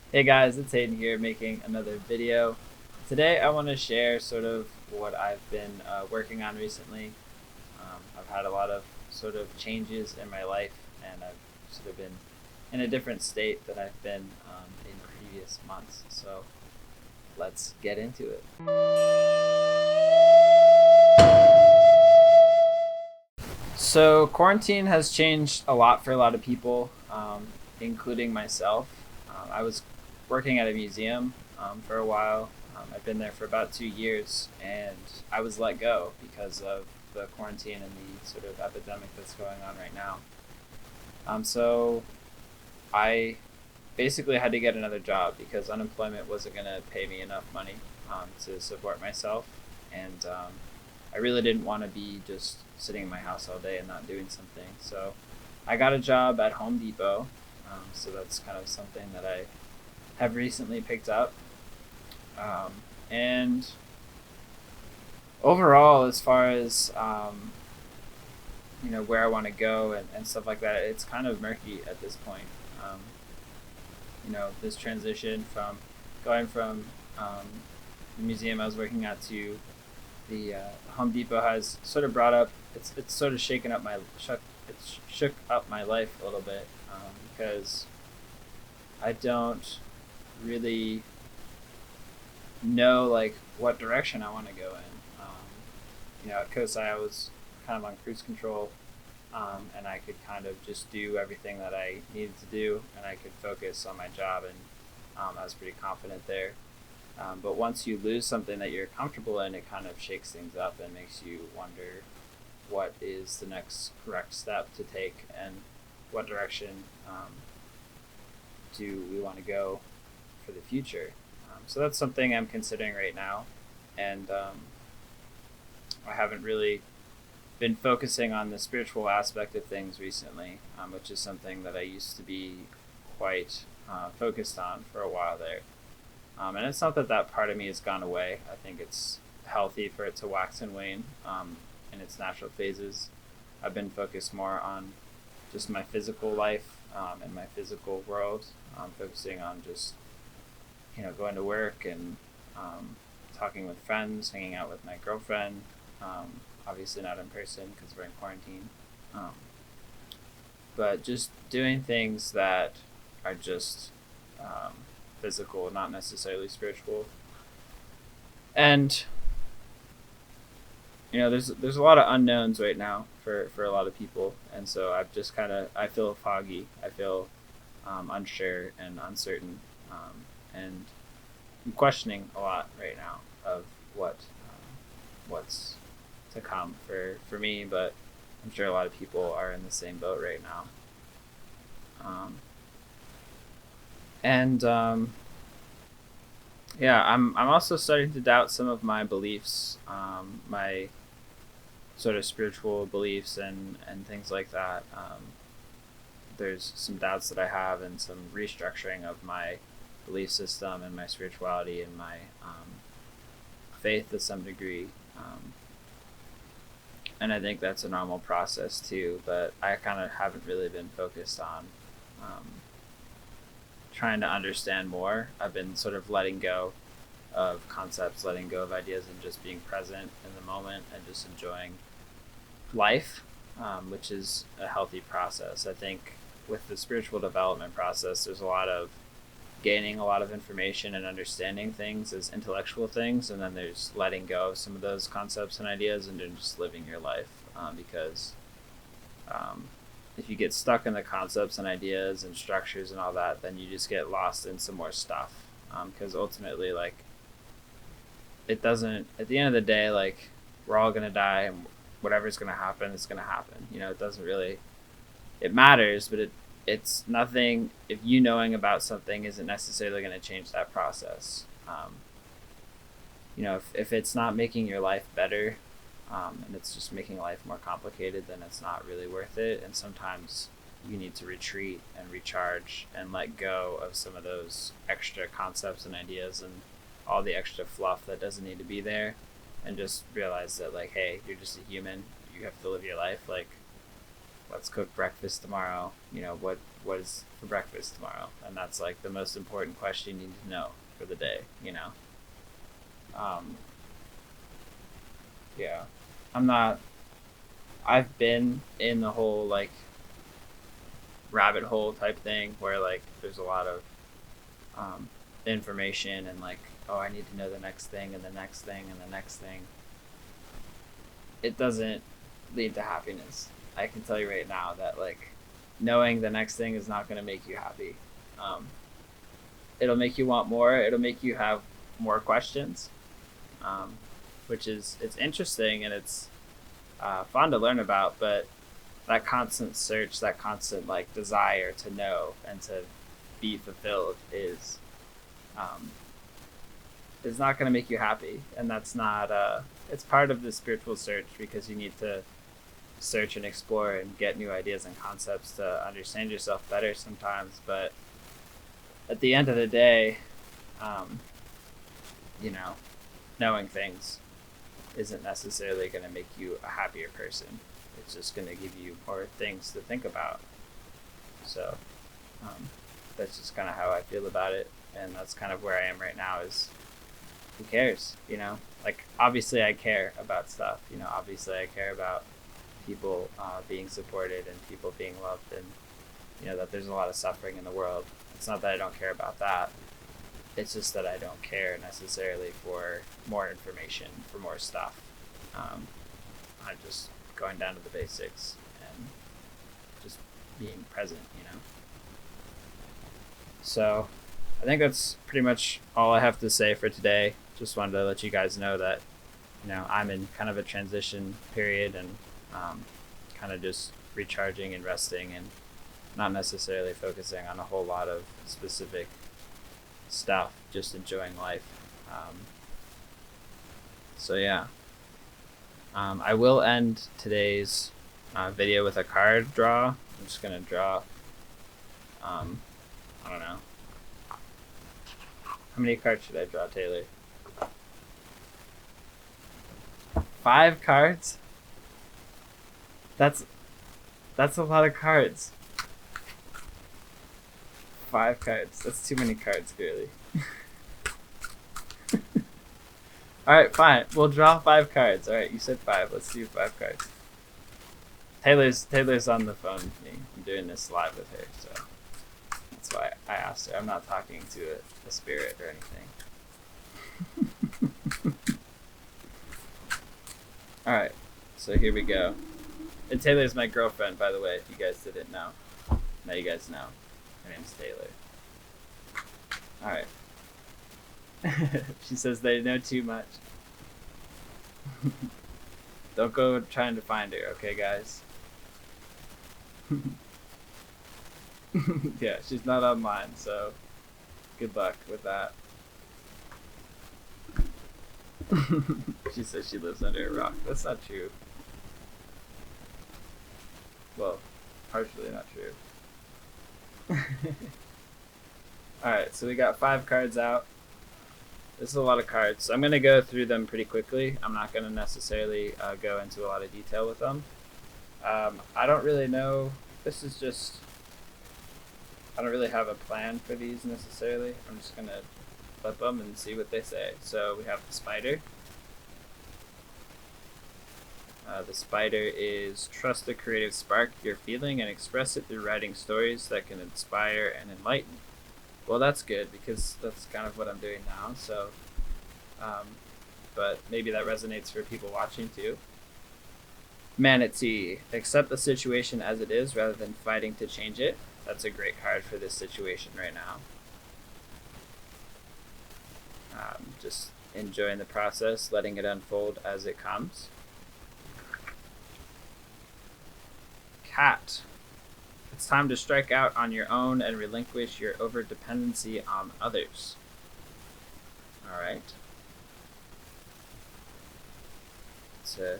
Hey guys, it's Hayden here making another video. Today I want to share sort of what I've been working on recently. I've had a lot of sort of changes in my life, and I've sort of been in a different state than I've been in previous months. So let's get into it. So quarantine has changed a lot for a lot of people, including myself. I was working at a museum for a while. I've been there for about 2 years, and I was let go because of the quarantine and the sort of epidemic that's going on right now. So I basically had to get another job because unemployment wasn't going to pay me enough money to support myself, and I really didn't want to be just sitting in my house all day and not doing something. So I got a job at Home Depot. So that's kind of something that I have recently picked up. And overall, as far as where I want to go and stuff like that, it's kind of murky at this point. Um, this transition from going from the museum I was working at to the Home Depot has sort of brought up. It's sort of shaken up it's shook up my life a little bit because I don't really know like what direction I want to go in. At Kelsey I was kind of on cruise control, and I could kind of just do everything that I needed to do, and I could focus on my job, and I was pretty confident there. But once you lose something that you're comfortable in, it kind of shakes things up and makes you wonder what is the next correct step to take and what direction do we want to go for the future. So that's something I'm considering right now, and I haven't really been focusing on the spiritual aspect of things recently, which is something that I used to be quite focused on for a while there. And it's not that that part of me has gone away. I think it's healthy for it to wax and wane in its natural phases. I've been focused more on just my physical life and my physical world, focusing on just going to work and talking with friends, hanging out with my girlfriend. Obviously not in person because we're in quarantine, um, but just doing things that are just um, physical, not necessarily spiritual. And there's a lot of unknowns right now for a lot of people, and so I've just I feel foggy. I feel unsure and uncertain, and I'm questioning a lot right now of what's to come for me, but I'm sure a lot of people are in the same boat right now. And yeah, I'm also starting to doubt some of my beliefs, my sort of spiritual beliefs and things like that. There's some doubts that I have and some restructuring of my belief system and my spirituality and my faith to some degree. And I think that's a normal process too, but I kind of haven't really been focused on um, trying to understand more. I've been sort of letting go of concepts, letting go of ideas, and just being present in the moment and just enjoying life, which is a healthy process. I think with the spiritual development process, there's a lot of gaining a lot of information and understanding things as intellectual things, and then there's letting go of some of those concepts and ideas and then just living your life, because um, if you get stuck in the concepts and ideas and structures and all that, then you just get lost in some more stuff, because ultimately, like, it doesn't, at the end of the day, like, we're all going to die, and whatever's going to happen is going to happen. It doesn't really, it matters, but it's nothing. If you knowing about something isn't necessarily going to change that process. If it's not making your life better, and it's just making life more complicated, then it's not really worth it. And sometimes you need to retreat and recharge and let go of some of those extra concepts and ideas and all the extra fluff that doesn't need to be there, and just realize that, like, hey, you're just a human. You have to live your life. Like, let's cook breakfast tomorrow. what is for breakfast tomorrow? And that's like the most important question you need to know for the day, you know? Yeah. I've been in the whole like rabbit hole type thing where like there's a lot of information and like, oh, I need to know the next thing and the next thing and the next thing. It doesn't lead to happiness. I can tell you right now that like knowing the next thing is not going to make you happy. It'll make you want more. It'll make you have more questions, which is, it's interesting and it's fun to learn about, but that constant search, that constant like desire to know and to be fulfilled is not going to make you happy. And that's not it's part of the spiritual search, because you need to search and explore and get new ideas and concepts to understand yourself better sometimes. But at the end of the day, you know, knowing things isn't necessarily going to make you a happier person. It's just going to give you more things to think about. So that's just kind of how I feel about it. And that's kind of where I am right now, is who cares, you know? Like, obviously I care about stuff, you know, obviously I care about people being supported and people being loved, and, you know, that there's a lot of suffering in the world. It's not that I don't care about that. It's just that I don't care necessarily for more information, for more stuff. I'm just going down to the basics and just being present, you know? So I think that's pretty much all I have to say for today. Just wanted to let you guys know that, you know, I'm in kind of a transition period, and kind of just recharging and resting, and not necessarily focusing on a whole lot of specific stuff, just enjoying life. So yeah, I will end today's video with a card draw. I'm just gonna draw, I don't know, how many cards should I draw, Taylor? 5 cards? That's a lot of cards. 5 cards. That's too many cards, clearly. Alright, fine. We'll draw 5 cards. Alright, you said 5. Let's do 5 cards. Taylor's on the phone with me. I'm doing this live with her, so that's why I asked her. I'm not talking to a spirit or anything. Alright, so here we go. And Taylor's my girlfriend, by the way, if you guys didn't know. Now you guys know. Her name's Taylor. Alright. She says they know too much. Don't go trying to find her, okay, guys? Yeah, she's not online, so good luck with that. She says she lives under a rock. That's not true. Well, partially not true. Alright, so we got 5 cards out. This is a lot of cards, so I'm going to go through them pretty quickly. I'm not going to necessarily go into a lot of detail with them. I don't really know. This is just, I don't really have a plan for these necessarily. I'm just going to flip them and see what they say. So we have the spider. The spider is, trust the creative spark you're feeling and express it through writing stories that can inspire and enlighten. Well, that's good, because that's kind of what I'm doing now. So, but maybe that resonates for people watching too. Manatee, accept the situation as it is rather than fighting to change it. That's a great card for this situation right now. Just enjoying the process, letting it unfold as it comes. Cat. It's time to strike out on your own and relinquish your over-dependency on others. Alright. It's a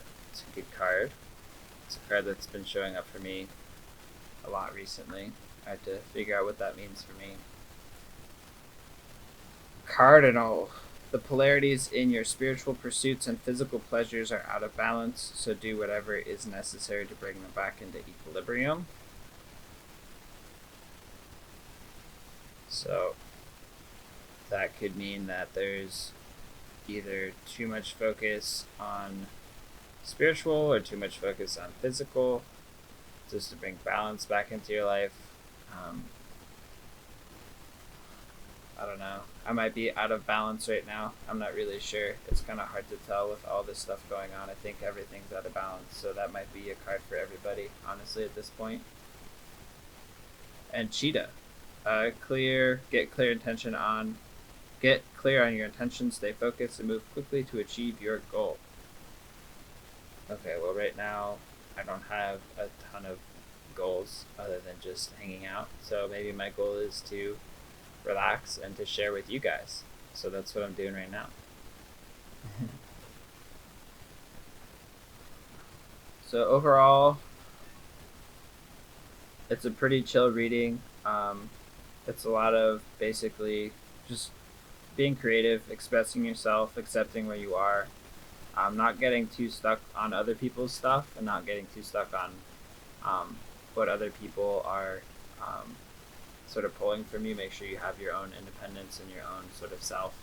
good card. It's a card that's been showing up for me a lot recently. I had to figure out what that means for me. Cardinal. The polarities in your spiritual pursuits and physical pleasures are out of balance, so do whatever is necessary to bring them back into equilibrium. So that could mean that there's either too much focus on spiritual or too much focus on physical, just to bring balance back into your life. I don't know. I might be out of balance right now. I'm not really sure. It's kind of hard to tell with all this stuff going on. I think everything's out of balance, so that might be a card for everybody, honestly, at this point. And Cheetah. Get clear on your intention, stay focused, and move quickly to achieve your goal. Okay, well, right now, I don't have a ton of goals other than just hanging out. So maybe my goal is to relax and to share with you guys. So that's what I'm doing right now. So overall, it's a pretty chill reading. It's a lot of basically just being creative, expressing yourself, accepting where you are. Not getting too stuck on other people's stuff and not getting too stuck on what other people are sort of pulling from you. Make sure you have your own independence and your own sort of self.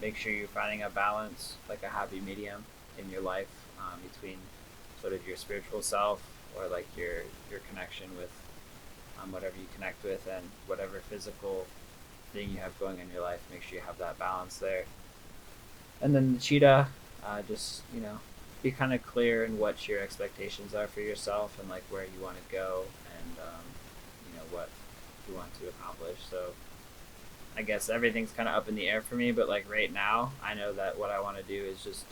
Make sure you're finding a balance, like a happy medium in your life between sort of your spiritual self or like your connection with whatever you connect with and whatever physical thing you have going in your life. Make sure you have that balance there. And then the cheetah, just be kind of clear in what your expectations are for yourself and like where you want to go and what you want to accomplish. So I guess everything's kind of up in the air for me, but like right now, I know that what I want to do is just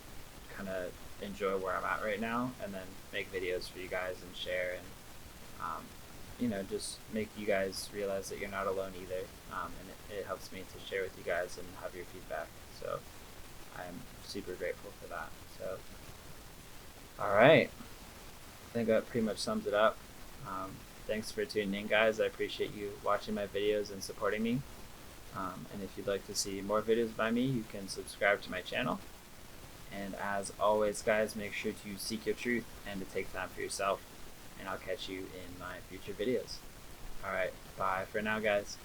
kind of enjoy where I'm at right now, and then make videos for you guys and share and just make you guys realize that you're not alone either. And it helps me to share with you guys and have your feedback. So I'm super grateful for that. So, all right. I think that pretty much sums it up. Thanks for tuning in, guys. I appreciate you watching my videos and supporting me. And if you'd like to see more videos by me, you can subscribe to my channel. And as always, guys, make sure to seek your truth and to take time for yourself. And I'll catch you in my future videos. All right. Bye for now, guys.